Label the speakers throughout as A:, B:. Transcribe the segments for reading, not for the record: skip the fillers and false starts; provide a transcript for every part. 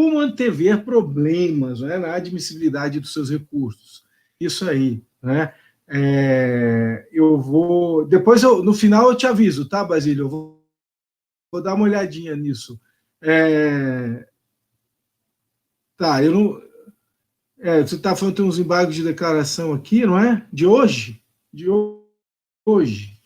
A: como antever problemas, né, na admissibilidade dos seus recursos. Isso aí, né? Eu vou... Depois, no final, eu te aviso, tá, Basílio? Eu vou dar uma olhadinha nisso. Tá, eu não... você está falando que tem uns embargos de declaração aqui, não é? De hoje? De hoje.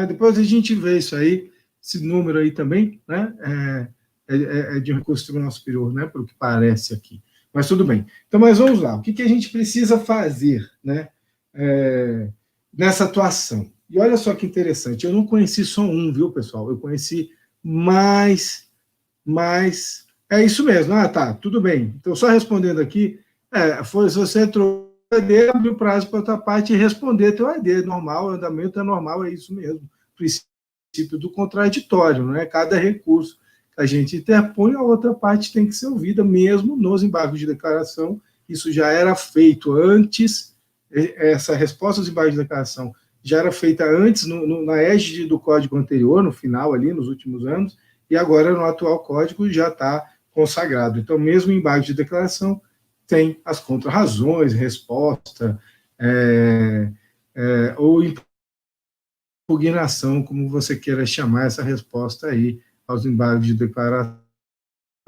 A: Depois a gente vê isso aí, esse número aí também, né? É de um recurso do Tribunal Superior, né? Pelo que parece aqui. Mas tudo bem. Então, mas vamos lá. O que a gente precisa fazer, né? Nessa atuação? E olha só que interessante. Eu não conheci só um, viu, pessoal? Eu conheci mais. É isso mesmo. Tá, tudo bem. Então, só respondendo aqui, se você entrou no AD, abriu o prazo para outra parte responder teu AD. Normal, o andamento é normal, é isso mesmo. Princípio do contraditório, não é? Cada recurso que a gente interpõe, a outra parte tem que ser ouvida, mesmo nos embargos de declaração. Isso já era feito antes, essa resposta aos embargos de declaração já era feita antes, na égide do código anterior, no final ali, nos últimos anos, e agora no atual código já está consagrado. Então, mesmo em embargo de declaração, tem as contrarrazões, resposta, ou impugnação, como você queira chamar essa resposta aí aos embargos de declaração,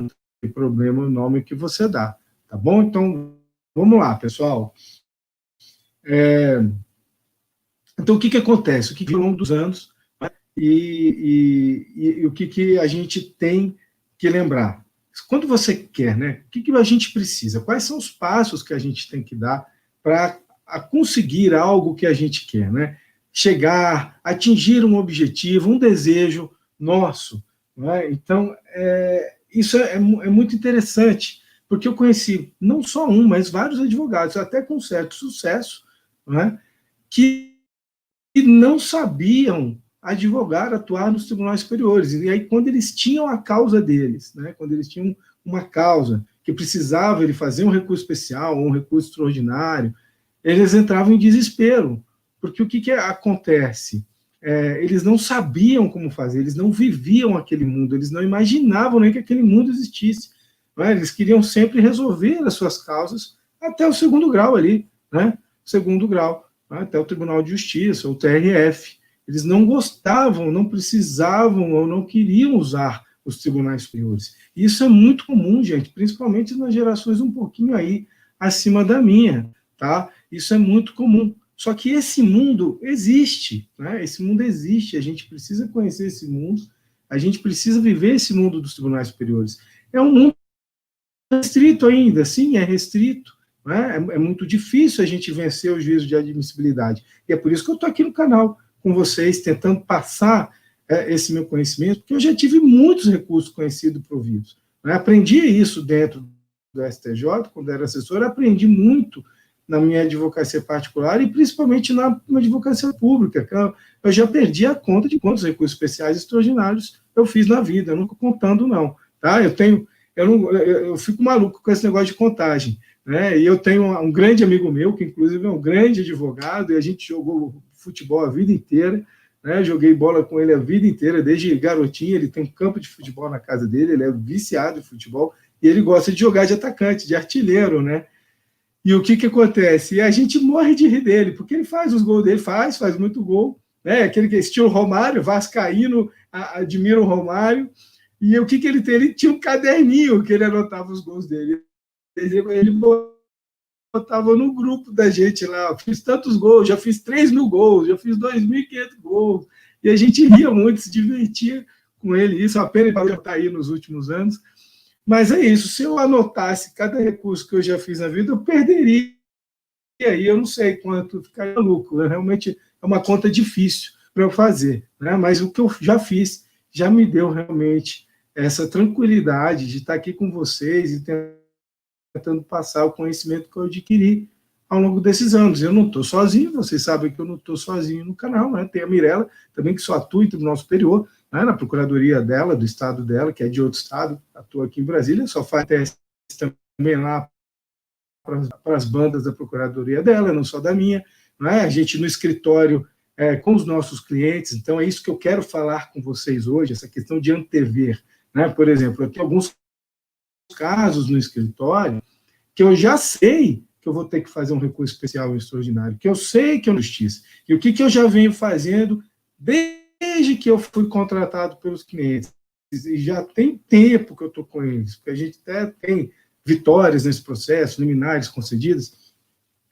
A: não tem problema o nome que você dá, tá bom? Então, vamos lá, pessoal. Então, o que acontece? O que ao longo dos anos, né? E o que a gente tem que lembrar? Quando você quer, né? O que a gente precisa? Quais são os passos que a gente tem que dar para conseguir algo que a gente quer, né? Chegar, atingir um objetivo, um desejo nosso, né? Então, isso é muito interessante, porque eu conheci não só um, mas vários advogados, até com certo sucesso, né? Que não sabiam advogar, atuar nos tribunais superiores. E aí, quando eles tinham a causa deles, né, quando eles tinham uma causa que precisava ele fazer um recurso especial ou um recurso extraordinário, eles entravam em desespero. Porque o que acontece? Eles não sabiam como fazer, eles não viviam aquele mundo, eles não imaginavam nem que aquele mundo existisse. Né? Eles queriam sempre resolver as suas causas até o segundo grau ali, né? Segundo grau, até o Tribunal de Justiça, o TRF. Eles não gostavam, não precisavam ou não queriam usar os tribunais superiores. Isso é muito comum, gente, principalmente nas gerações um pouquinho aí acima da minha, tá? Isso é muito comum. Só que esse mundo existe, né? Esse mundo existe, a gente precisa conhecer esse mundo, a gente precisa viver esse mundo dos tribunais superiores. É um mundo restrito ainda, sim, é restrito, né? É muito difícil a gente vencer o juízo de admissibilidade. E é por isso que eu estou aqui no canal com vocês, tentando passar esse meu conhecimento, porque eu já tive muitos recursos conhecidos e providos. Né? Aprendi isso dentro do STJ, quando era assessor, aprendi muito na minha advocacia particular e principalmente na advocacia pública, que eu já perdi a conta de quantos recursos especiais extraordinários eu fiz na vida, eu nunca contando, não. Tá? Eu fico maluco com esse negócio de contagem. Né? E eu tenho um grande amigo meu, que inclusive é um grande advogado, e a gente jogou futebol a vida inteira, né? Joguei bola com ele a vida inteira, desde garotinho. Ele tem um campo de futebol na casa dele, ele é viciado em futebol, e ele gosta de jogar de atacante, de artilheiro, né? E o que acontece? E a gente morre de rir dele, porque ele faz os gols dele, faz muito gol, né? Aquele que é estilo Romário, vascaíno, admira o Romário. E o que ele tem? Ele tinha um caderninho que ele anotava os gols dele. Ele botava no grupo da gente lá, fiz tantos gols, já fiz 3.000 gols, já fiz 2.500 gols, e a gente ria muito, se divertia com ele, isso apenas para estar aí nos últimos anos. Mas é isso, se eu anotasse cada recurso que eu já fiz na vida, eu perderia, e aí eu não sei quanto ficaria lucro, realmente é uma conta difícil para eu fazer, né? Mas o que eu já fiz já me deu realmente essa tranquilidade de estar aqui com vocês e tentando passar o conhecimento que eu adquiri ao longo desses anos. Eu não estou sozinho, vocês sabem que eu não estou sozinho no canal, né? Tem a Mirella também, que só atua em Tribunal Superior, né? Na procuradoria dela, do estado dela, que é de outro estado, atua aqui em Brasília, só faz teste também lá para as bandas da procuradoria dela, não só da minha, né? A gente no escritório com os nossos clientes, então é isso que eu quero falar com vocês hoje, essa questão de antever, né? Por exemplo, eu tenho alguns casos no escritório que eu já sei que eu vou ter que fazer um recurso especial ou extraordinário, que eu sei que é uma justiça. E o que eu já venho fazendo desde que eu fui contratado pelos clientes. E já tem tempo que eu estou com eles, porque a gente até tem vitórias nesse processo, liminares concedidas.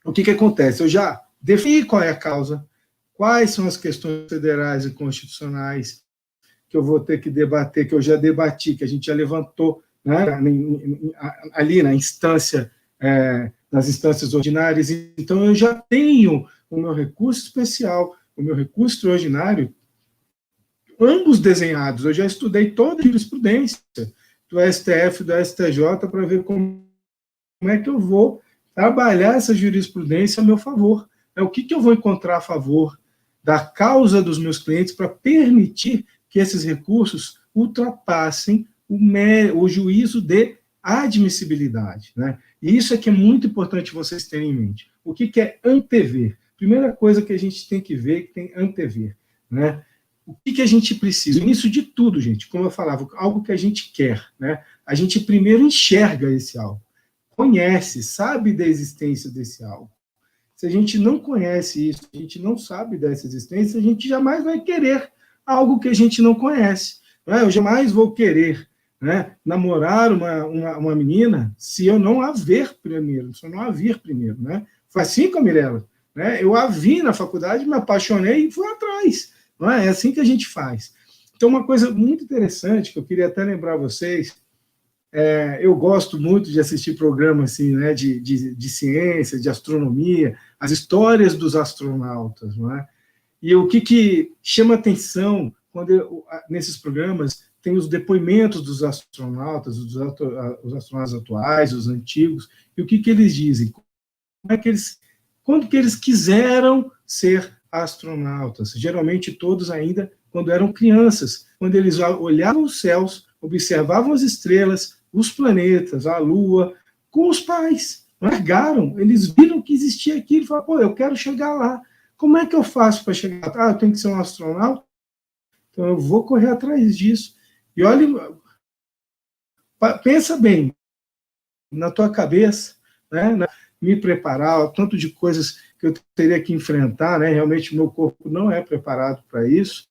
A: O que acontece? Eu já defini qual é a causa, quais são as questões federais e constitucionais que eu vou ter que debater, que eu já debati, que a gente já levantou, né, ali na instância, nas instâncias ordinárias. Então, eu já tenho o meu recurso especial, o meu recurso extraordinário, ambos desenhados. Eu já estudei toda a jurisprudência do STF e do STJ para ver como é que eu vou trabalhar essa jurisprudência a meu favor. O que eu vou encontrar a favor da causa dos meus clientes para permitir que esses recursos ultrapassem o juízo de admissibilidade, né? E isso é que é muito importante vocês terem em mente. O que é antever? Primeira coisa que a gente tem que ver, que tem antever, né? O que a gente precisa? Início de tudo, gente, como eu falava, algo que a gente quer, né? A gente primeiro enxerga esse algo, conhece, sabe da existência desse algo. Se a gente não conhece isso, a gente não sabe dessa existência, a gente jamais vai querer algo que a gente não conhece. Né? Eu jamais vou querer, né, namorar uma menina se eu não a ver primeiro, se eu não a vir primeiro. Né? Foi assim com a Mirella. Né? Eu a vi na faculdade, me apaixonei e fui atrás. Não é? É assim que a gente faz. Então, uma coisa muito interessante que eu queria até lembrar vocês, eu gosto muito de assistir programas assim, né, de ciência, de astronomia, as histórias dos astronautas. Não é? E o que chama atenção nesses programas tem os depoimentos dos astronautas, os astronautas atuais, os antigos, e o que eles dizem? Quando que eles quiseram ser astronautas? Geralmente todos ainda quando eram crianças, quando eles olhavam os céus, observavam as estrelas, os planetas, a Lua, com os pais. Largaram, eles viram que existia aquilo e falaram, eu quero chegar lá. Como é que eu faço para chegar lá? Eu tenho que ser um astronauta? Então eu vou correr atrás disso. E olha, pensa bem na tua cabeça, né? Me preparar, o tanto de coisas que eu teria que enfrentar, né? Realmente o meu corpo não é preparado para isso.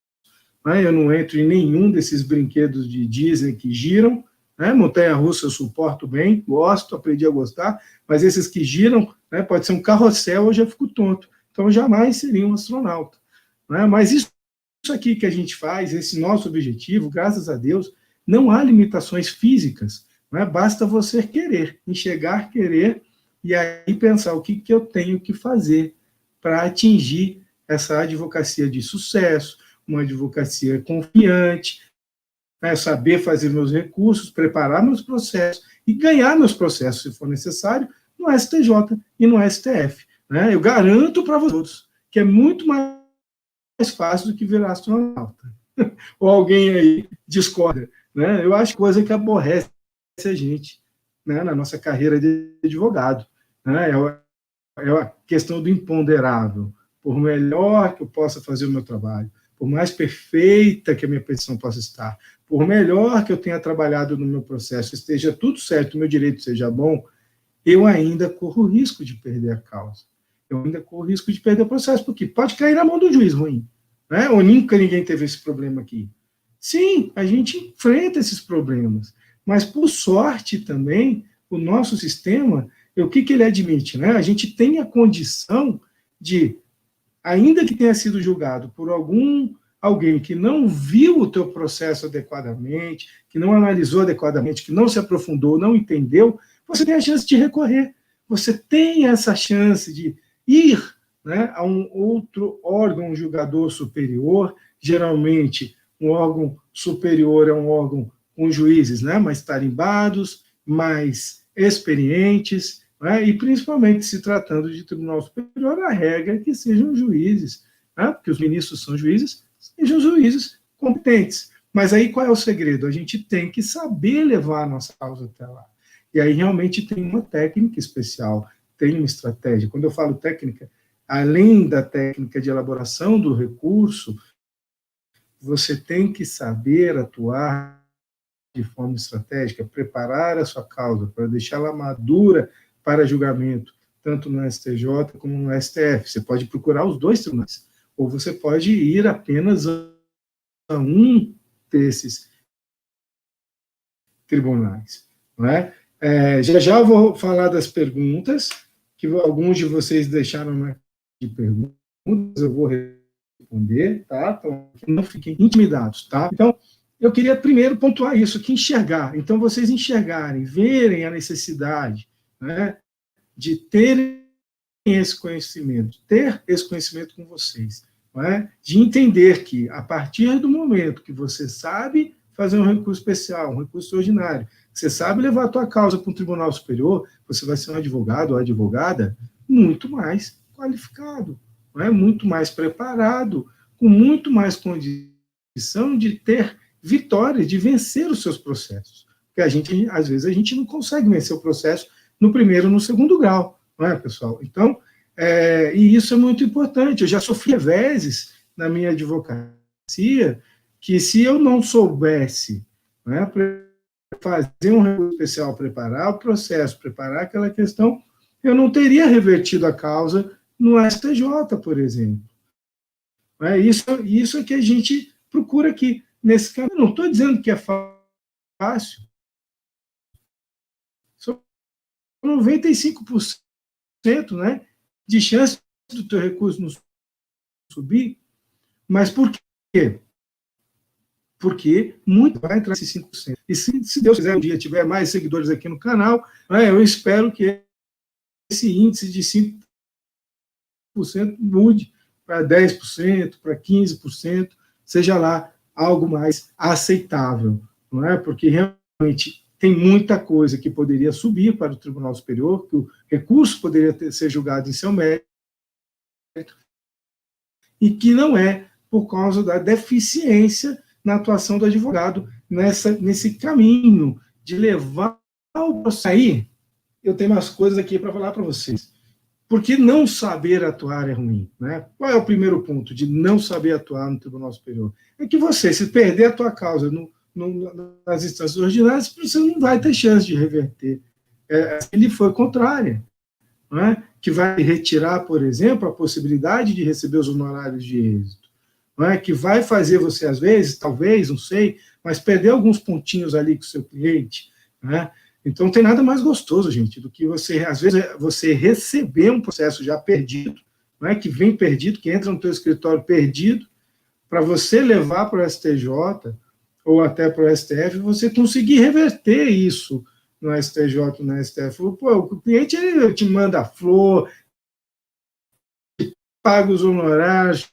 A: Né? Eu não entro em nenhum desses brinquedos de Disney que giram. Né? Montanha-russa eu suporto bem, gosto, aprendi a gostar, mas esses que giram, né, pode ser um carrossel, eu já fico tonto. Então, eu jamais seria um astronauta. Né? Mas isso aqui que a gente faz, esse nosso objetivo, graças a Deus, não há limitações físicas. Né? Basta você querer, enxergar, querer, e aí pensar o que eu tenho que fazer para atingir essa advocacia de sucesso, uma advocacia confiante, né, saber fazer meus recursos, preparar meus processos e ganhar meus processos, se for necessário, no STJ e no STF. Né? Eu garanto para vocês que é muito mais fácil do que virar astronauta. Ou alguém aí discorda. Né? Eu acho coisa que aborrece a gente, né, na nossa carreira de advogado. Né? É a questão do imponderável. Por melhor que eu possa fazer o meu trabalho, por mais perfeita que a minha petição possa estar, por melhor que eu tenha trabalhado no meu processo, esteja tudo certo, o meu direito seja bom, eu ainda corro o risco de perder a causa. Eu ainda corro o risco de perder o processo, porque pode cair na mão do juiz ruim. Né? Ou nunca ninguém teve esse problema aqui. Sim, a gente enfrenta esses problemas, mas, por sorte também, o nosso sistema, o que ele admite? Né? A gente tem a condição de, ainda que tenha sido julgado por alguém que não viu o teu processo adequadamente, que não analisou adequadamente, que não se aprofundou, não entendeu, você tem a chance de recorrer. Você tem essa chance de ir, né, a um outro órgão, um julgador superior. Geralmente, um órgão superior é um órgão com juízes, né, mais tarimbados, mais experientes, né, e principalmente se tratando de tribunal superior, a regra é que sejam juízes, né, porque os ministros são juízes, sejam juízes competentes. Mas aí qual é o segredo? A gente tem que saber levar a nossa causa até lá. E aí realmente tem uma técnica especial, tem uma estratégia. Quando eu falo técnica, além da técnica de elaboração do recurso, você tem que saber atuar de forma estratégica, preparar a sua causa para deixá-la madura para julgamento, tanto no STJ como no STF. Você pode procurar os dois tribunais, ou você pode ir apenas a um desses tribunais. Não é? Já eu vou falar das perguntas, que alguns de vocês deixaram de perguntas, eu vou responder, tá? Então, não fiquem intimidados, tá? Então, eu queria primeiro pontuar isso, que enxergar. Então, vocês enxergarem, verem a necessidade, né, de terem esse conhecimento, ter esse conhecimento com vocês, não é? De entender que, a partir do momento que você sabe fazer um recurso especial, um recurso ordinário, você sabe levar a tua causa para um tribunal superior, você vai ser um advogado ou advogada muito mais qualificado, não é? Muito mais preparado, com muito mais condição de ter vitória, de vencer os seus processos. Porque às vezes, a gente não consegue vencer o processo no primeiro ou no segundo grau, não é, pessoal? Então, e isso é muito importante. Eu já sofri reveses na minha advocacia, que se eu não soubesse, né, fazer um recurso especial, preparar o processo, preparar aquela questão, eu não teria revertido a causa no STJ, por exemplo. Isso é que a gente procura aqui. Nesse caso, eu não estou dizendo que é fácil. São 95%, né, de chance do teu recurso não subir. Mas por quê? Porque muito vai entrar esses 5%. E se Deus quiser, um dia tiver mais seguidores aqui no canal, eu espero que esse índice de 5% mude para 10%, para 15%, seja lá algo mais aceitável, não é? Porque realmente tem muita coisa que poderia subir para o Tribunal Superior, que o recurso poderia ser julgado em seu mérito, e que não é por causa da deficiência na atuação do advogado nesse caminho de levar o processo. Aí, eu tenho umas coisas aqui para falar para vocês. Porque não saber atuar é ruim, né? Qual é o primeiro ponto de não saber atuar no Tribunal Superior? É que você, se perder a tua causa nas instâncias ordinárias, você não vai ter chance de reverter. Ele foi contrária, não é? Que vai retirar, por exemplo, a possibilidade de receber os honorários de êxito, não é? Que vai fazer você, às vezes, talvez, não sei, mas perder alguns pontinhos ali com o seu cliente, né? Então, não tem nada mais gostoso, gente, do que você, às vezes, você receber um processo já perdido, não é? Que vem perdido, que entra no teu escritório perdido, para você levar para o STJ ou até para o STF, você conseguir reverter isso no STJ, no STF. Pô, o cliente ele te manda flor, te paga os honorários,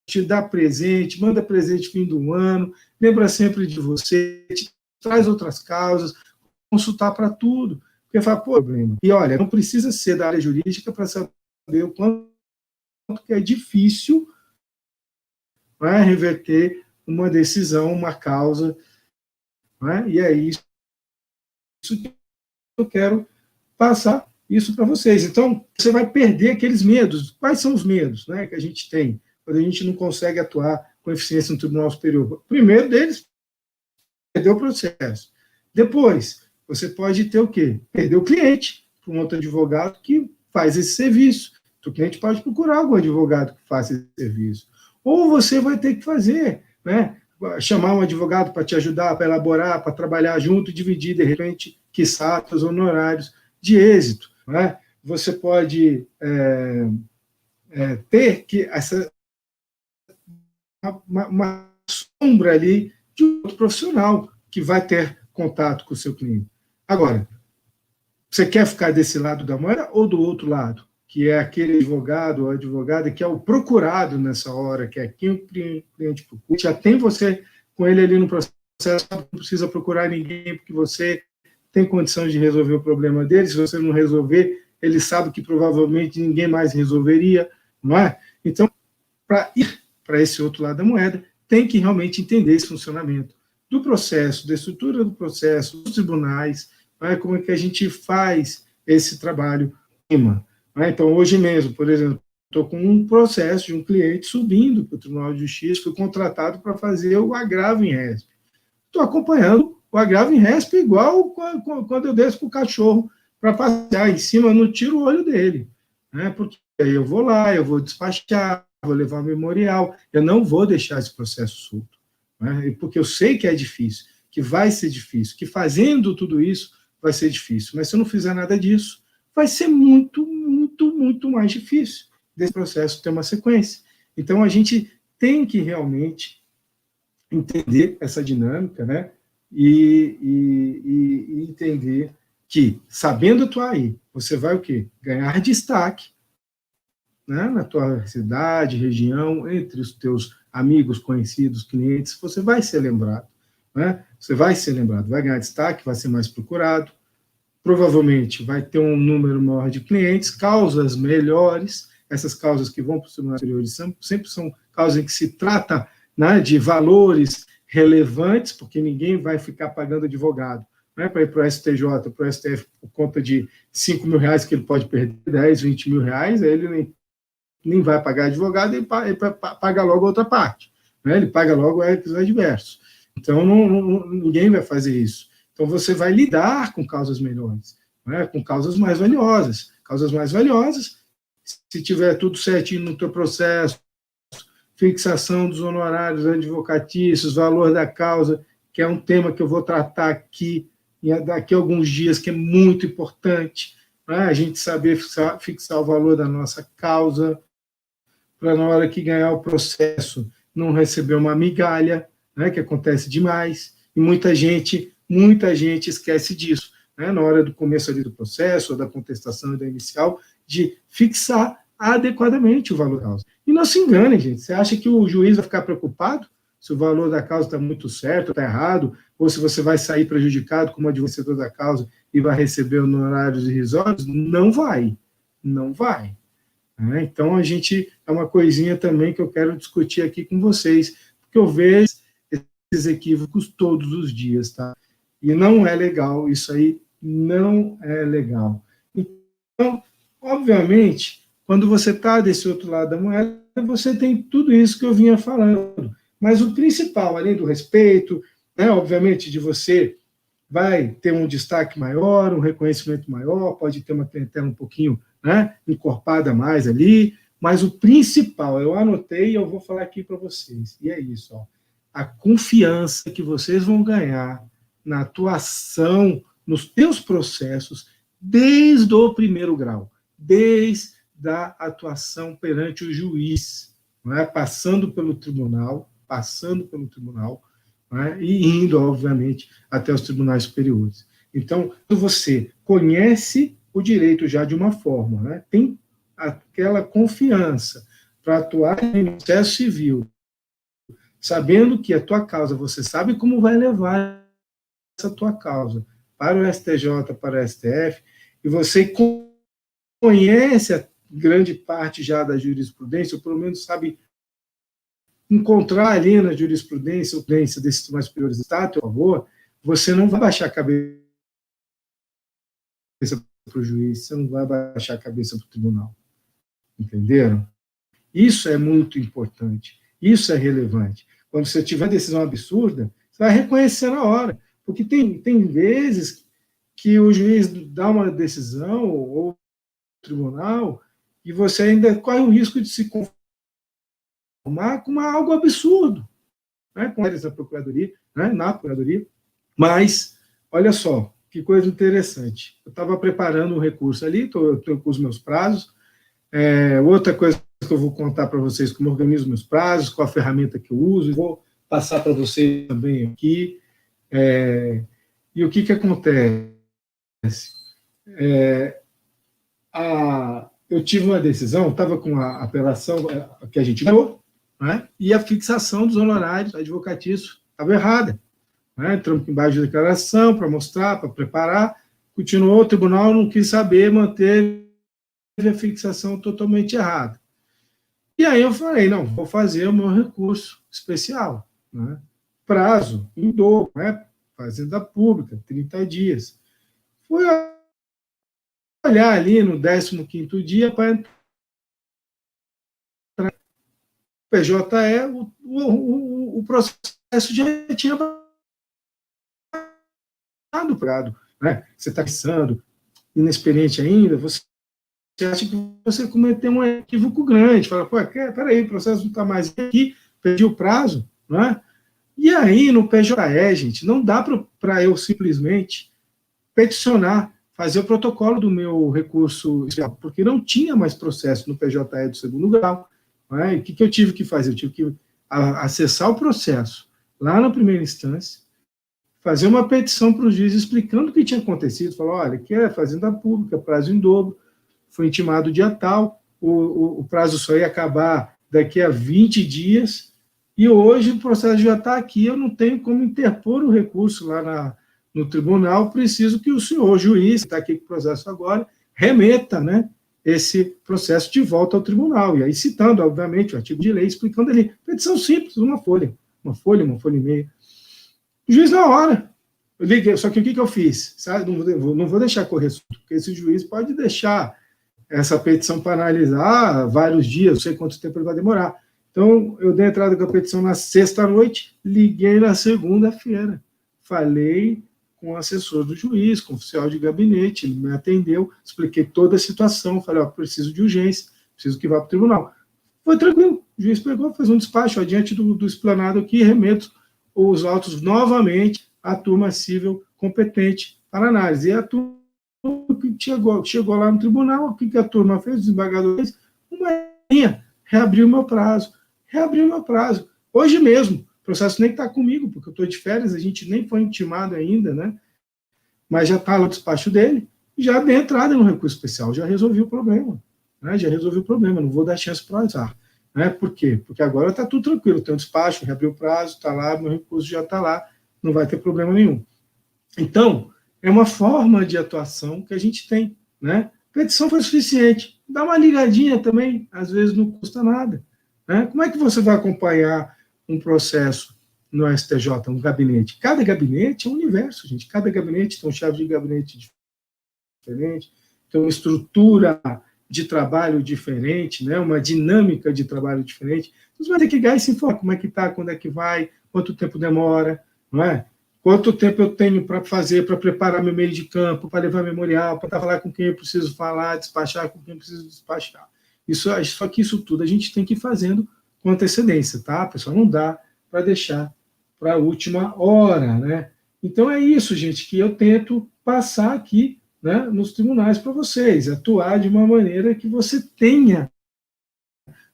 A: te dá presente, manda presente fim do ano, lembra sempre de você, te traz outras causas, consultar para tudo, porque fala, pô, problema. E olha, não precisa ser da área jurídica para saber o quanto que é difícil, né, reverter uma decisão, uma causa, né, e é isso que eu quero passar isso para vocês. Então, você vai perder aqueles medos. Quais são os medos, né, que a gente tem quando a gente não consegue atuar com eficiência no Tribunal Superior? O primeiro deles, perder o processo. Depois, você pode ter o quê? Perder o cliente para um outro advogado que faz esse serviço. O cliente pode procurar algum advogado que faça esse serviço. Ou você vai ter que fazer, né? Chamar um advogado para te ajudar, para elaborar, para trabalhar junto, dividir, de repente, quiçá, os honorários de êxito. Né? Você pode ter que uma sombra ali de outro profissional que vai ter contato com o seu cliente. Agora, você quer ficar desse lado da moeda ou do outro lado? Que é aquele advogado ou advogada que é o procurado nessa hora, que é quem o cliente procura. Já tem você com ele ali no processo, não precisa procurar ninguém, porque você tem condições de resolver o problema dele. Se você não resolver, ele sabe que provavelmente ninguém mais resolveria, não é? Então, para ir para esse outro lado da moeda, tem que realmente entender esse funcionamento do processo, da estrutura do processo, dos tribunais, como é que a gente faz esse trabalho. Então, hoje mesmo, por exemplo, estou com um processo de um cliente subindo para o Tribunal de Justiça, fui contratado para fazer o agravo em RESP. Estou acompanhando o agravo em RESP é igual quando eu desço com o cachorro para passear em cima, eu não tiro o olho dele, né? Porque aí eu vou lá, eu vou despachar, vou levar o memorial, eu não vou deixar esse processo solto, né? Porque eu sei que é difícil, que vai ser difícil, que fazendo tudo isso vai ser difícil, mas se eu não fizer nada disso, vai ser muito, muito, muito mais difícil desse processo ter uma sequência. Então, a gente tem que realmente entender essa dinâmica, né? E entender que, sabendo atuar aí, você vai o quê? Ganhar destaque, né? Na tua cidade, região, entre os teus amigos, conhecidos, clientes, você vai ser lembrado, né? Você vai ser lembrado, vai ganhar destaque, vai ser mais procurado, provavelmente vai ter um número maior de clientes, causas melhores, essas causas que vão para os tribunais superiores sempre são causas em que se trata, né, de valores relevantes, porque ninguém vai ficar pagando advogado, né, para ir para o STJ, para o STF, por conta de 5 mil reais que ele pode perder, 10, 20 mil reais, aí ele nem vai pagar advogado, ele paga logo a outra parte, né, ele paga logo os adversos. Então, ninguém vai fazer isso. Então, você vai lidar com causas melhores, né? Com causas mais valiosas. Causas mais valiosas, se tiver tudo certinho no teu processo, fixação dos honorários advocatícios, valor da causa, que é um tema que eu vou tratar aqui daqui a alguns dias, que é muito importante, né? A gente saber fixar o valor da nossa causa, para na hora que ganhar o processo não receber uma migalha, né, que acontece demais, e muita gente esquece disso, né, na hora do começo ali do processo, ou da contestação e da inicial, de fixar adequadamente o valor da causa. E não se engane, gente, você acha que o juiz vai ficar preocupado se o valor da causa está muito certo, está errado, ou se você vai sair prejudicado como adversador da causa e vai receber honorários irrisórios? Não vai, não vai. Então, a gente, é uma coisinha também que eu quero discutir aqui com vocês, porque eu vejo esses equívocos todos os dias, tá? E não é legal, isso aí não é legal. Então, obviamente, quando você está desse outro lado da moeda, você tem tudo isso que eu vinha falando. Mas o principal, além do respeito, né, obviamente, de você vai ter um destaque maior, um reconhecimento maior, pode ter uma clientela um pouquinho, né, encorpada mais ali, mas o principal, eu anotei e eu vou falar aqui para vocês, e é isso, ó, a confiança que vocês vão ganhar na atuação, nos teus processos, desde o primeiro grau, desde a atuação perante o juiz, não é? Passando pelo tribunal, né, e indo, obviamente, até os tribunais superiores. Então, você conhece o direito já de uma forma, né, tem aquela confiança para atuar em processo civil, sabendo que a tua causa, você sabe como vai levar essa tua causa para o STJ, para o STF, e você conhece a grande parte já da jurisprudência, ou pelo menos sabe encontrar ali na jurisprudência desses tribunais superiores está a teu favor, você não vai baixar a cabeça para o juiz, você não vai baixar a cabeça para o tribunal. Entenderam? Isso é muito importante, isso é relevante. Quando você tiver decisão absurda, você vai reconhecer na hora, porque tem vezes que o juiz dá uma decisão, ou o tribunal, e você ainda corre o risco de se conformar com algo absurdo, né, com a procuradoria, né, na procuradoria. Mas, olha só, que coisa interessante. Eu estava preparando um recurso ali, estou com os meus prazos. Outra coisa que eu vou contar para vocês, como eu organizo meus prazos, qual a ferramenta que eu uso, e vou passar para vocês também aqui. E o que acontece? Eu tive uma decisão, estava com a apelação que a gente ganhou, né, e a fixação dos honorários advocatícios estava errada. Né, entramos embaixo de declaração para mostrar, para preparar, continuou, o tribunal não quis saber, manteve a fixação totalmente errada. E aí eu falei, não, vou fazer o meu recurso especial, né, prazo, em dobro, né, Fazenda Pública, 30 dias. Fui olhar ali no 15º dia para entrar PJE, o processo já tinha do prado, né? Você está pensando, inexperiente ainda, você acha que você cometeu um equívoco grande, fala, pô, peraí, o processo não está mais aqui, perdi o prazo, né? E aí, no PJE, gente, não dá para eu simplesmente peticionar, fazer o protocolo do meu recurso, porque não tinha mais processo no PJE do segundo grau. Né? E o que eu tive que fazer? Eu tive que acessar o processo lá na primeira instância, fazer uma petição para o juiz explicando o que tinha acontecido, falar, olha, aqui é fazenda pública, prazo em dobro, foi intimado dia tal, o prazo só ia acabar daqui a 20 dias, e hoje o processo já está aqui, eu não tenho como interpor o recurso lá no tribunal, preciso que o senhor juiz, que está aqui com o processo agora, remeta, né, esse processo de volta ao tribunal. E aí citando, obviamente, o artigo de lei, explicando ali, petição simples, uma folha e meia. O juiz na hora. Eu liguei, só que o que eu fiz? Sabe? Não vou deixar correr, porque esse juiz pode deixar essa petição para analisar vários dias, não sei quanto tempo ele vai demorar. Então, eu dei entrada com a petição na sexta-noite, liguei na segunda-feira. Falei com o assessor do juiz, com o oficial de gabinete, ele me atendeu, expliquei toda a situação, falei, preciso de urgência, preciso que vá para o tribunal. Foi tranquilo, o juiz pegou, fez um despacho adiante do explanado aqui, remeto os autos novamente à turma civil competente para análise. E a turma que chegou lá no tribunal, o que a turma fez, os desembargadores, uma linha, reabriu meu prazo. Hoje mesmo, o processo nem está comigo, porque eu estou de férias, a gente nem foi intimado ainda, né? Mas já está lá o despacho dele, já dei entrada no recurso especial, já resolvi o problema. Né? Não vou dar chance para o azar. Né? Por quê? Porque agora está tudo tranquilo, tem um despacho, reabriu o prazo, está lá, meu recurso já está lá, não vai ter problema nenhum. Então, é uma forma de atuação que a gente tem. Né? Petição foi suficiente. Dá uma ligadinha também, às vezes não custa nada. Né? Como é que você vai acompanhar um processo no STJ, um gabinete? Cada gabinete é um universo, gente. Cada gabinete tem um chefe de gabinete diferente, tem uma estrutura de trabalho diferente, né? Uma dinâmica de trabalho diferente. Você vai ter que ligar e se informar como é que está, quando é que vai, quanto tempo demora, não é? Quanto tempo eu tenho para fazer, para preparar meu meio de campo, para levar memorial, para falar com quem eu preciso falar, despachar com quem eu preciso despachar. Só que isso tudo a gente tem que ir fazendo com antecedência, tá, pessoal? Não dá para deixar para a última hora, né? Então é isso, gente, que eu tento passar aqui, né, nos tribunais para vocês, atuar de uma maneira que você tenha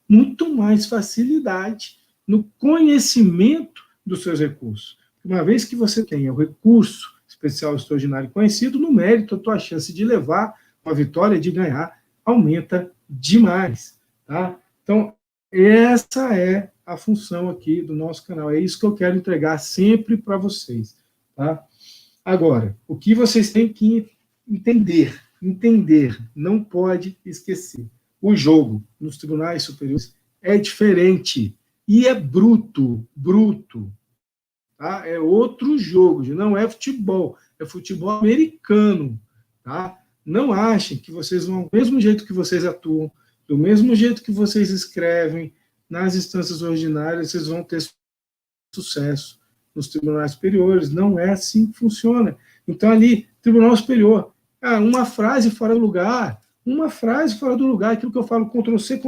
A: muito mais facilidade no conhecimento dos seus recursos. Uma vez que você tenha o recurso especial extraordinário conhecido, no mérito, a tua chance de levar uma vitória, de ganhar, aumenta demais. Tá? Então, essa é a função aqui do nosso canal. É isso que eu quero entregar sempre para vocês. Tá? Agora, o que vocês têm que entender, não pode esquecer. O jogo nos tribunais superiores é diferente e é bruto. Tá? É outro jogo, não é futebol, é futebol americano. Tá? Não achem que vocês vão, do mesmo jeito que vocês atuam, do mesmo jeito que vocês escrevem nas instâncias ordinárias, vocês vão ter sucesso nos tribunais superiores. Não é assim que funciona. Então, ali, Tribunal Superior, uma frase fora do lugar, aquilo que eu falo, Ctrl-C,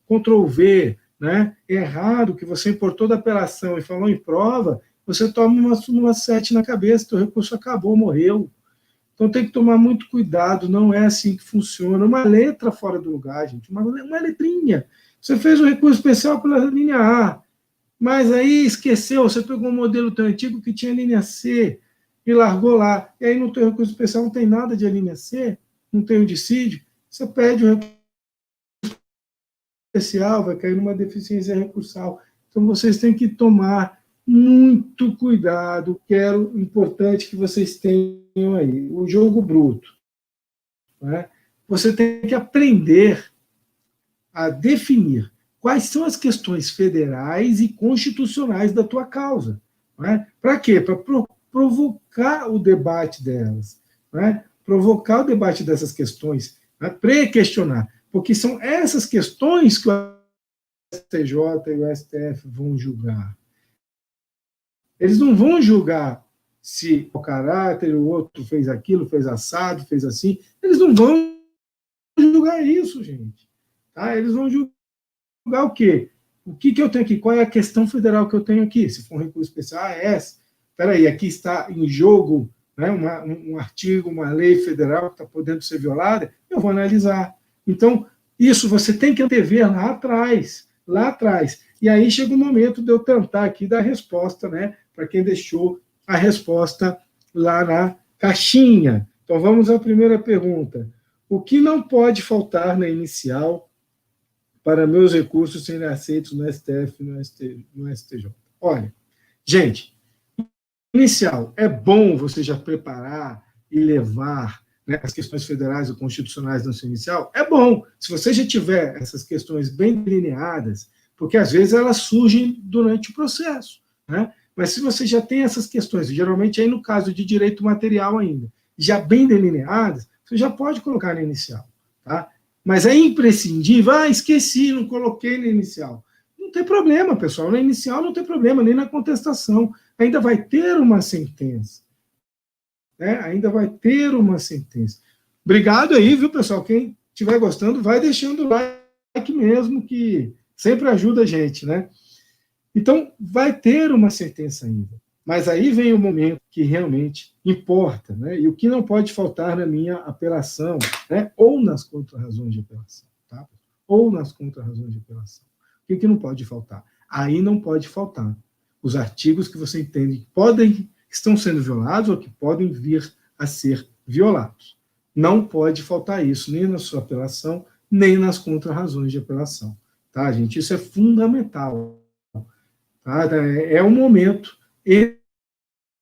A: Ctrl-V, né? Errado, que você importou da apelação e falou em prova, você toma uma súmula 7 na cabeça, teu recurso acabou, morreu. Então tem que tomar muito cuidado, não é assim que funciona. Uma letra fora do lugar, gente, uma letrinha. Você fez um recurso especial pela linha A, mas aí esqueceu, você pegou um modelo tão antigo que tinha linha C e largou lá. E aí no teu recurso especial não tem nada de linha C, não tem o dissídio, você pede o recurso especial, vai cair numa deficiência recursal. Então vocês têm que tomar muito cuidado, importante que vocês tenham aí, o jogo bruto. Né? Você tem que aprender a definir quais são as questões federais e constitucionais da tua causa. Né? Para quê? Para provocar o debate delas. Né? Provocar o debate dessas questões, né? Pré-questionar. Porque são essas questões que o STJ e o STF vão julgar. Eles não vão julgar se o caráter, o outro fez aquilo, fez assado, fez assim. Eles não vão julgar isso, gente. Tá? Eles vão julgar o quê? O que eu tenho aqui? Qual é a questão federal que eu tenho aqui? Se for um recurso especial, é essa. Espera aí, aqui está em jogo, né, um artigo, uma lei federal que está podendo ser violada, eu vou analisar. Então, isso você tem que antever lá atrás, lá atrás. E aí chega o momento de eu tentar aqui dar a resposta, né, para quem deixou a resposta lá na caixinha. Então, vamos à primeira pergunta. O que não pode faltar na inicial para meus recursos serem aceitos no STF e no STJ? Olha, gente, inicial, é bom você já preparar e levar, né, as questões federais ou constitucionais na sua inicial? É bom, se você já tiver essas questões bem delineadas, porque às vezes elas surgem durante o processo, né? Mas se você já tem essas questões, geralmente aí no caso de direito material ainda, já bem delineadas, você já pode colocar na inicial, tá? Mas é imprescindível, esqueci, não coloquei na inicial. Não tem problema, pessoal, na inicial não tem problema, nem na contestação. Ainda vai ter uma sentença. Né? Ainda vai ter uma sentença. Obrigado aí, viu, pessoal? Quem estiver gostando, vai deixando o like mesmo, que sempre ajuda a gente, né? Então, vai ter uma sentença ainda. Mas aí vem o momento que realmente importa, né? E o que não pode faltar na minha apelação, né? Ou nas contrarrazões de apelação, tá? Ou nas contrarrazões de apelação. O que não pode faltar? Aí não pode faltar os artigos que você entende que estão sendo violados ou que podem vir a ser violados. Não pode faltar isso, nem na sua apelação, nem nas contrarrazões de apelação. Tá, gente? Isso é fundamental. Tá? É o momento.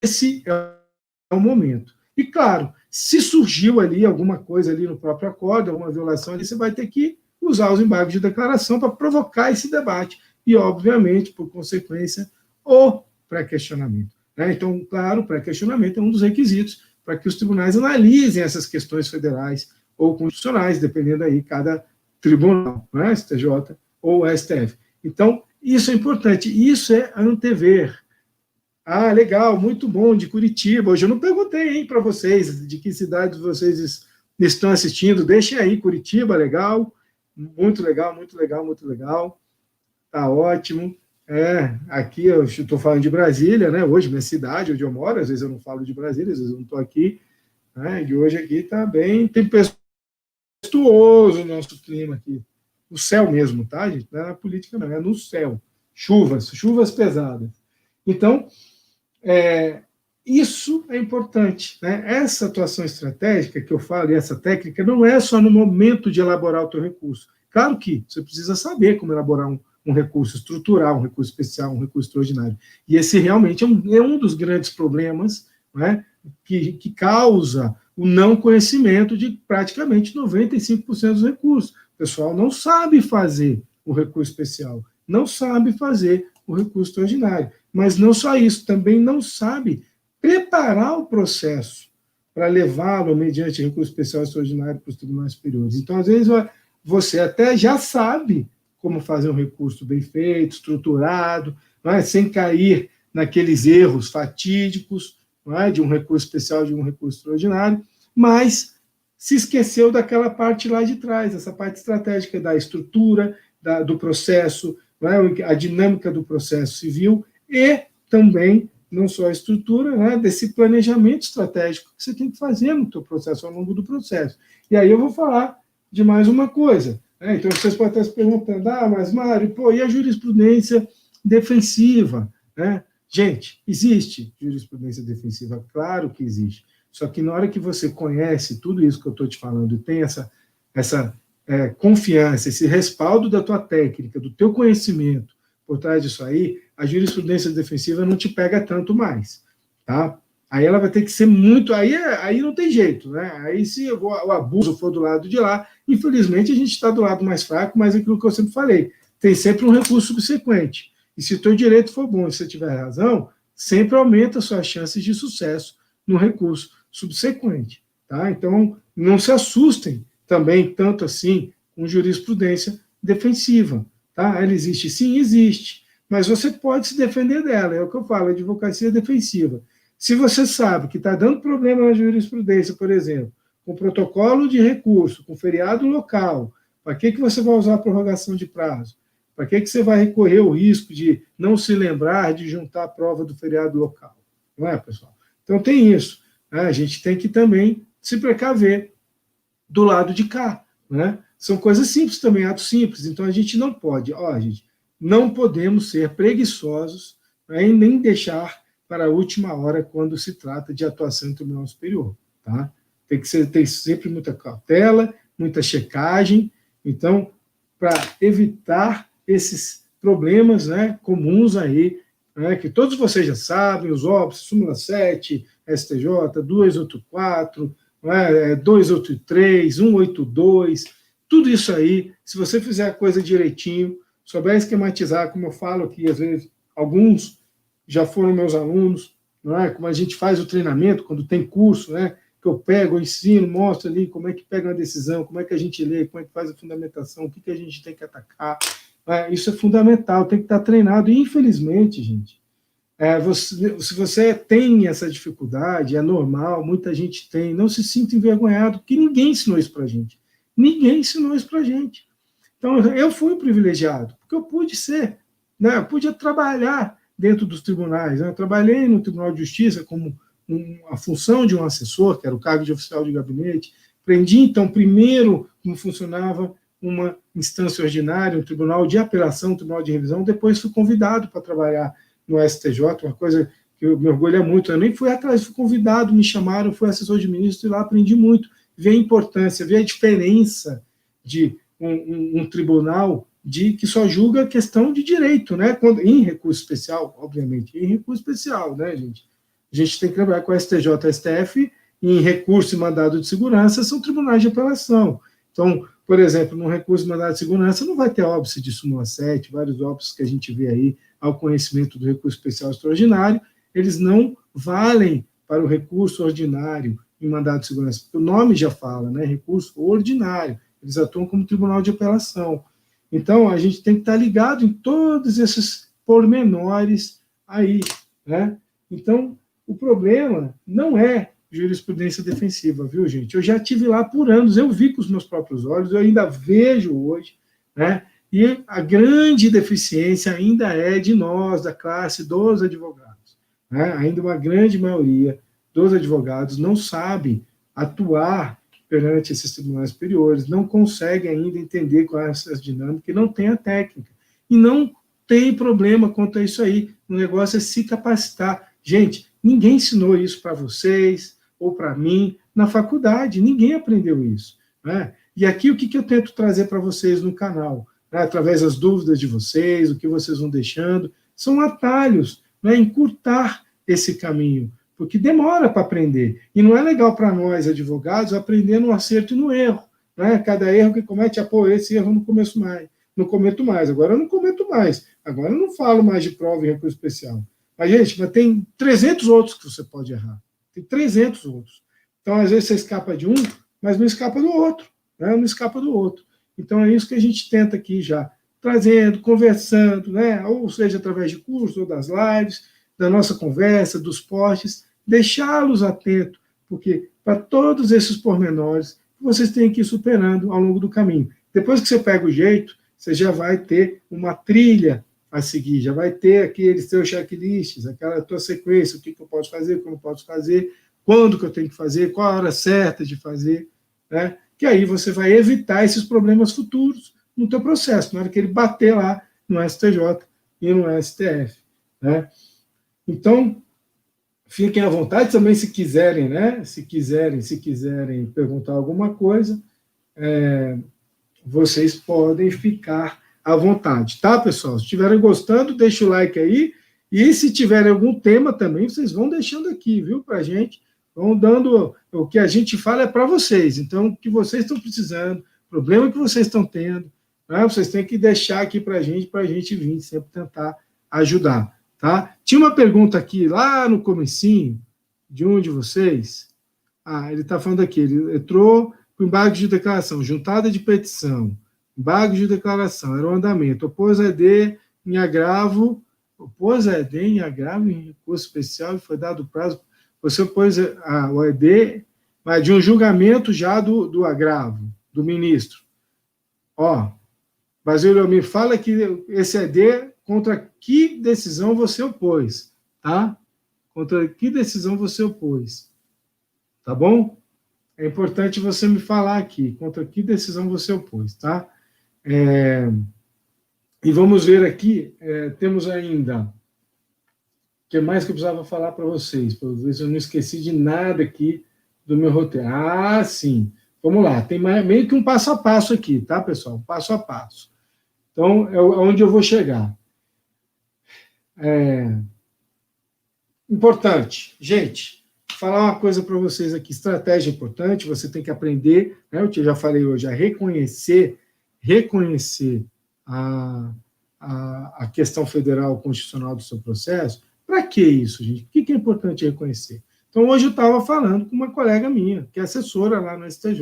A: Esse é o momento. E, claro, se surgiu ali alguma coisa ali no próprio acordo, alguma violação ali, você vai ter que usar os embargos de declaração para provocar esse debate. E, obviamente, por consequência, o pré-questionamento. Né? Então, claro, o pré-questionamento é um dos requisitos para que os tribunais analisem essas questões federais ou constitucionais, dependendo aí cada tribunal, né? STJ ou STF. Então, isso é importante, isso é antever. Ah, legal, muito bom, de Curitiba. Hoje eu não perguntei para vocês de que cidades vocês estão assistindo. Deixem aí, Curitiba, legal, muito legal, muito legal, muito legal. Tá ótimo. Aqui eu estou falando de Brasília, né? Hoje, minha cidade, onde eu moro, às vezes eu não falo de Brasília, às vezes eu não estou aqui. Né? E hoje aqui está bem tempestuoso o nosso clima aqui. No céu mesmo, tá, gente? Não é na política, não, é no céu. Chuvas pesadas. Então, isso é importante. Né? Essa atuação estratégica que eu falo, e essa técnica, não é só no momento de elaborar o teu recurso. Claro que você precisa saber como elaborar um recurso estrutural, um recurso especial, um recurso extraordinário. E esse realmente é um dos grandes problemas, né, que causa o não conhecimento de praticamente 95% dos recursos. O pessoal não sabe fazer o recurso especial, não sabe fazer o recurso extraordinário. Mas não só isso, também não sabe preparar o processo para levá-lo, mediante recurso especial extraordinário, para os tribunais superiores. Então, às vezes, você até já sabe como fazer um recurso bem feito, estruturado, não é? Sem cair naqueles erros fatídicos, não é? De um recurso especial, de um recurso extraordinário, mas se esqueceu daquela parte lá de trás, essa parte estratégica da estrutura, do processo, não é? A dinâmica do processo civil e também, não só a estrutura, né? Desse planejamento estratégico que você tem que fazer no seu processo, ao longo do processo. E aí eu vou falar de mais uma coisa. Então, vocês podem estar se perguntando, mas Mário, e a jurisprudência defensiva? Né? Gente, existe jurisprudência defensiva? Claro que existe. Só que na hora que você conhece tudo isso que eu estou te falando e tem essa confiança, esse respaldo da tua técnica, do teu conhecimento por trás disso aí, a jurisprudência defensiva não te pega tanto mais. Tá? Aí ela vai ter que ser muito... Aí não tem jeito, né? Aí se o abuso for do lado de lá, infelizmente a gente está do lado mais fraco, mas é aquilo que eu sempre falei, tem sempre um recurso subsequente. E se o teu direito for bom e se você tiver razão, sempre aumenta as suas chances de sucesso no recurso subsequente. Tá? Então, não se assustem também tanto assim com jurisprudência defensiva. Tá? Ela existe? Sim, existe. Mas você pode se defender dela, é o que eu falo, advocacia defensiva. Se você sabe que está dando problema na jurisprudência, por exemplo, com protocolo de recurso, com feriado local, para que você vai usar a prorrogação de prazo? Para que você vai recorrer ao risco de não se lembrar de juntar a prova do feriado local? Não é, pessoal? Então tem isso. Né? A gente tem que também se precaver do lado de cá. Né? São coisas simples também, atos simples. Então a gente não pode, gente, não podemos ser preguiçosos, né, e nem deixar para a última hora quando se trata de atuação em tribunal superior. Tá? Tem sempre muita cautela, muita checagem. Então, para evitar esses problemas, né, comuns aí, né, que todos vocês já sabem, os óbitos, súmula 7, STJ, 284, né, 283, 182, tudo isso aí, se você fizer a coisa direitinho, souber esquematizar, como eu falo aqui, às vezes, alguns já foram meus alunos, não é? Como a gente faz o treinamento, quando tem curso, né, que eu pego, eu ensino, mostro ali como é que pega uma decisão, como é que a gente lê, como é que faz a fundamentação, o que a gente tem que atacar. Isso é fundamental, tem que estar treinado. E, infelizmente, gente, se você tem essa dificuldade, é normal, muita gente tem, não se sinta envergonhado, porque ninguém ensinou isso para a gente. Ninguém ensinou isso para a gente. Então, eu fui um privilegiado, porque eu pude ser, né, eu pude trabalhar dentro dos tribunais. Né? Eu trabalhei no Tribunal de Justiça como a função de um assessor, que era o cargo de oficial de gabinete. Aprendi, então, primeiro como funcionava uma instância ordinária, um tribunal de apelação, um tribunal de revisão. Depois fui convidado para trabalhar no STJ, uma coisa que eu me orgulho muito. Eu nem fui atrás, fui convidado, me chamaram, fui assessor de ministro e lá aprendi muito. Vi a importância, vi a diferença de um tribunal que só julga questão de direito, né? Em recurso especial, obviamente, em recurso especial, né, gente? A gente tem que lembrar que o STJ e o STF, em recurso e mandado de segurança, são tribunais de apelação. Então, por exemplo, no recurso e mandado de segurança não vai ter óbice de súmula 7, vários óbices que a gente vê aí ao conhecimento do recurso especial extraordinário, eles não valem para o recurso ordinário em mandado de segurança, porque o nome já fala, né? Recurso ordinário. Eles atuam como tribunal de apelação. Então, a gente tem que estar ligado em todos esses pormenores aí, né? Então, o problema não é jurisprudência defensiva, viu, gente? Eu já estive lá por anos, eu vi com os meus próprios olhos, eu ainda vejo hoje, né? E a grande deficiência ainda é de nós, da classe dos advogados. Né? Ainda uma grande maioria dos advogados não sabe atuar perante esses tribunais superiores, não consegue ainda entender quais são as dinâmicas, não tem a técnica. E não tem problema quanto a isso aí. O negócio é se capacitar. Gente, ninguém ensinou isso para vocês ou para mim na faculdade. Ninguém aprendeu isso. Né? E aqui o que eu tento trazer para vocês no canal, né? Através das dúvidas de vocês, o que vocês vão deixando, são atalhos, né? Encurtar esse caminho, porque demora para aprender. E não é legal para nós, advogados, aprender no acerto e no erro. Né? Cada erro que comete, esse erro eu não começo mais. Não cometo mais. Agora eu não cometo mais. Agora eu não falo mais de prova e recurso especial. Mas, gente, tem 300 outros que você pode errar. Tem 300 outros. Então, às vezes, você escapa de um, mas não escapa do outro. Né? Não escapa do outro. Então, é isso que a gente tenta aqui já, trazendo, conversando, né? Ou seja, através de cursos ou das lives, da nossa conversa, dos posts, deixá-los atentos, porque para todos esses pormenores, vocês têm que ir superando ao longo do caminho. Depois que você pega o jeito, você já vai ter uma trilha a seguir, já vai ter aqueles seus checklists, aquela tua sequência, o que eu posso fazer, o que eu não posso fazer, quando que eu tenho que fazer, qual a hora certa de fazer, né? Que aí você vai evitar esses problemas futuros no teu processo, na hora que ele bater lá no STJ e no STF, né? Então, fiquem à vontade também se quiserem, né? Se quiserem perguntar alguma coisa, vocês podem ficar à vontade, tá, pessoal? Se estiverem gostando, deixa o like aí. E se tiverem algum tema também, vocês vão deixando aqui, viu, pra gente. Vão dando, o que a gente fala é para vocês. Então, o que vocês estão precisando, o problema que vocês estão tendo, né? Vocês têm que deixar aqui para a gente vir sempre tentar ajudar. Tá? Tinha uma pergunta aqui, lá no comecinho, de um de vocês. Ele está falando aqui, ele entrou com embargo de declaração, juntada de petição, embargo de declaração, era o andamento, opôs em agravo em recurso especial e foi dado prazo. você opôs o ED, mas de um julgamento já do agravo, do ministro. Ó, Basílio, me fala que esse ED, contra que decisão você opôs, tá? Contra que decisão você opôs, tá bom? É importante você me falar aqui, contra que decisão você opôs, tá? E vamos ver aqui, temos ainda, o que mais que eu precisava falar para vocês, para ver se eu não esqueci de nada aqui do meu roteiro. Ah, sim, vamos lá, tem meio que um passo a passo aqui, tá, pessoal? Passo a passo. Então, é onde eu vou chegar. Importante, gente, falar uma coisa para vocês aqui, estratégia importante, você tem que aprender, né, eu já falei hoje, a reconhecer a questão federal constitucional do seu processo. Para que isso, gente? O que é importante reconhecer? Então, hoje eu estava falando com uma colega minha, que é assessora lá no STJ,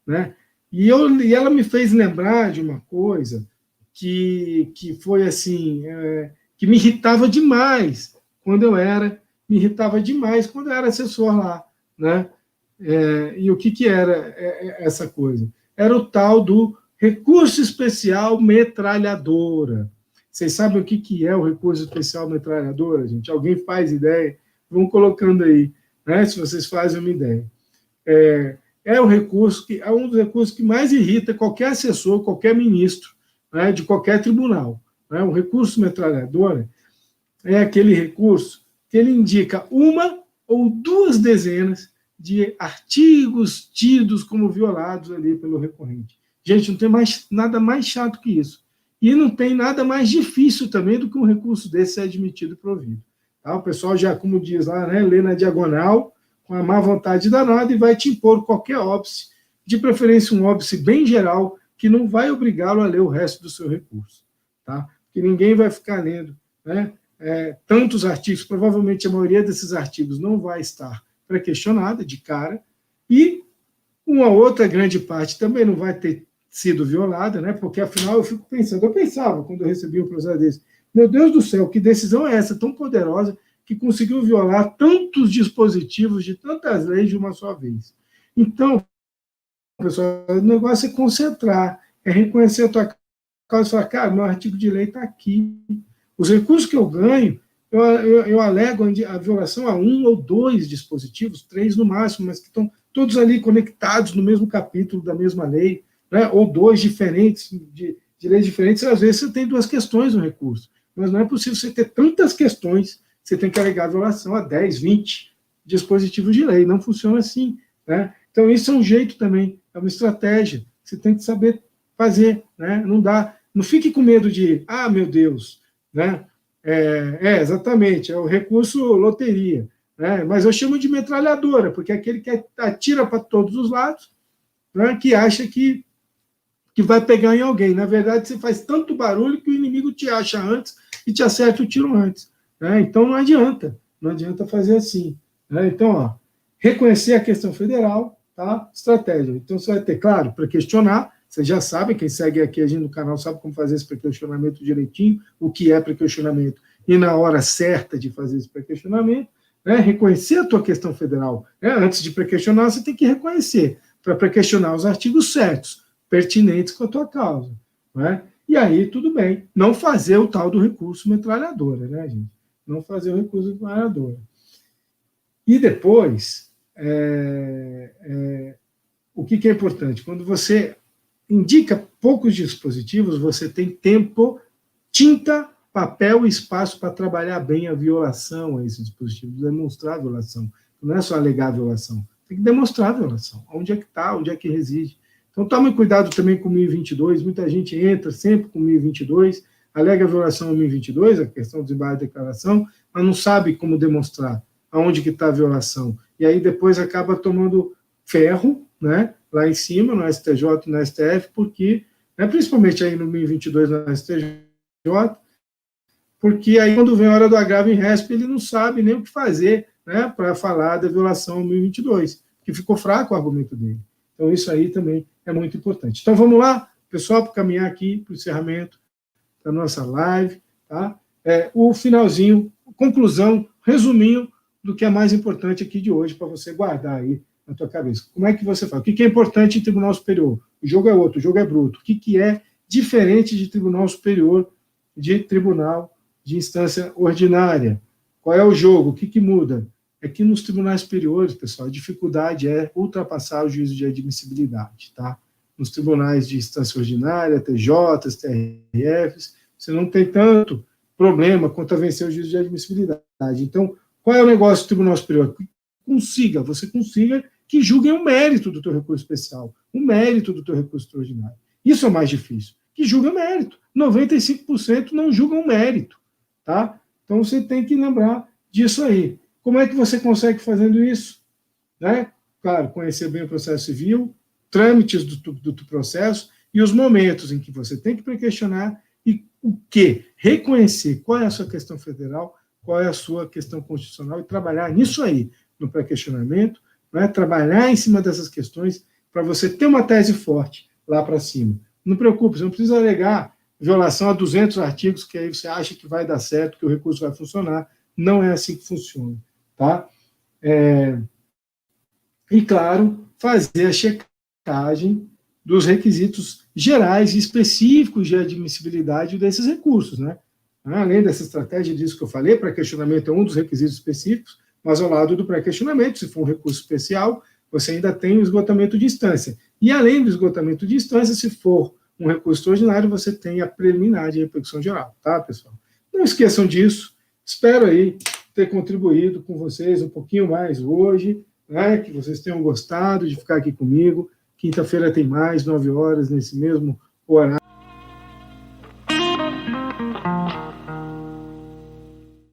A: né? E ela me fez lembrar de uma coisa que foi assim, que me irritava demais quando eu era assessor lá, né? E o que era essa coisa? Era o tal do recurso especial metralhadora. Vocês sabem o que é o recurso especial metralhadora, gente? Alguém faz ideia? Vão colocando aí, né? Se vocês fazem uma ideia. É um dos recursos que mais irrita qualquer assessor, qualquer ministro, né, de qualquer tribunal. Né? O recurso metralhadora é aquele recurso que ele indica uma ou duas dezenas de artigos tidos como violados ali pelo recorrente. Gente, não tem nada mais chato que isso. E não tem nada mais difícil também do que um recurso desse ser admitido e provido. Tá? O pessoal já, como diz lá, né, lê na diagonal, com a má vontade danada, e vai te impor qualquer óbice, de preferência um óbice bem geral, que não vai obrigá-lo a ler o resto do seu recurso. Tá? Porque ninguém vai ficar lendo, né, tantos artigos, provavelmente a maioria desses artigos não vai estar pré-questionada de cara, e uma outra grande parte também não vai ter sido violada, né? Porque afinal eu pensava quando eu recebi um processo desse, meu Deus do céu, que decisão é essa tão poderosa que conseguiu violar tantos dispositivos de tantas leis de uma só vez? Então, pessoal, o negócio é concentrar, é reconhecer a tua causa e falar, cara, meu artigo de lei está aqui. Os recursos que eu ganho, eu alego a violação a um ou dois dispositivos, 3 no máximo, mas que estão todos ali conectados no mesmo capítulo da mesma lei, né? Ou 2 diferentes, de leis diferentes. Às vezes você tem 2 questões no recurso, mas não é possível você ter tantas questões, você tem que alegar a violação a 10, 20 dispositivos de lei. Não funciona assim, né? Então, isso é um jeito também, é uma estratégia, você tem que saber fazer, né? Não fique com medo de, meu Deus, né? Exatamente, é o recurso loteria, né? Mas eu chamo de metralhadora, porque é aquele que atira para todos os lados, né? Que acha que vai pegar em alguém. Na verdade, você faz tanto barulho que o inimigo te acha antes e te acerta o tiro antes, né? Então, não adianta fazer assim, né? Então, reconhecer a questão federal, tá? Estratégia. Então, você vai ter, claro, para questionar. Vocês já sabem, quem segue aqui a gente no canal sabe como fazer esse pré-questionamento direitinho, o que é pré-questionamento, e na hora certa de fazer esse pré-questionamento, né? Reconhecer a tua questão federal. Né? Antes de pré-questionar, você tem que reconhecer, para pré-questionar os artigos certos, pertinentes com a tua causa. Né? E aí, tudo bem. Não fazer o tal do recurso metralhadora, né, gente? Não fazer o recurso metralhadora. E depois, o que é importante? Quando você indica poucos dispositivos, você tem tempo, tinta, papel e espaço para trabalhar bem a violação a esse dispositivo, demonstrar a violação. Não é só alegar a violação, tem que demonstrar a violação. Onde é que está, onde é que reside. Então, tome cuidado também com o 1022, muita gente entra sempre com o 1022, alega a violação ao 1022, a questão do desembarque de declaração, mas não sabe como demonstrar aonde que está a violação. E aí depois acaba tomando ferro, né, lá em cima, no STJ e no STF, porque, né, principalmente aí no 1022 no STJ, porque aí quando vem a hora do agravo em resp, ele não sabe nem o que fazer, né, para falar da violação ao 1022, que ficou fraco o argumento dele. Então isso aí também é muito importante. Então vamos lá, pessoal, para caminhar aqui para o encerramento da nossa live, tá? O finalzinho, conclusão, resuminho, do que é mais importante aqui de hoje, para você guardar aí na tua cabeça. Como é que você faz? O que é importante em Tribunal Superior? O jogo é outro, o jogo é bruto. O que é diferente de Tribunal Superior, de Tribunal de Instância Ordinária? Qual é o jogo? O que muda? É que nos tribunais superiores, pessoal, a dificuldade é ultrapassar o juízo de admissibilidade, tá? Nos tribunais de instância ordinária, TJs, TRFs, você não tem tanto problema quanto a vencer o juízo de admissibilidade. Então, qual é o negócio do Tribunal Superior? Você consiga que julguem o mérito do teu recurso especial, o mérito do teu recurso extraordinário. Isso é o mais difícil, que julga mérito. 95% não julgam mérito, tá? Então, você tem que lembrar disso aí. Como é que você consegue fazendo isso? Né? Claro, conhecer bem o processo civil, trâmites do processo e os momentos em que você tem que pré-questionar e o que? Reconhecer qual é a sua questão federal, qual é a sua questão constitucional e trabalhar nisso aí, no pré-questionamento, né? Trabalhar em cima dessas questões para você ter uma tese forte lá para cima. Não preocupe, você não precisa alegar violação a 200 artigos, que aí você acha que vai dar certo, que o recurso vai funcionar. Não é assim que funciona. Tá? E, claro, fazer a checagem dos requisitos gerais e específicos de admissibilidade desses recursos. Né? Além dessa estratégia disso que eu falei, pré-questionamento é um dos requisitos específicos, mas ao lado do pré-questionamento, se for um recurso especial, você ainda tem o esgotamento de instância. E além do esgotamento de instância, se for um recurso extraordinário, você tem a preliminar de repercussão geral. Tá, pessoal? Não esqueçam disso. Espero aí ter contribuído com vocês um pouquinho mais hoje, né? Que vocês tenham gostado de ficar aqui comigo. Quinta-feira tem mais, 9 horas, nesse mesmo horário.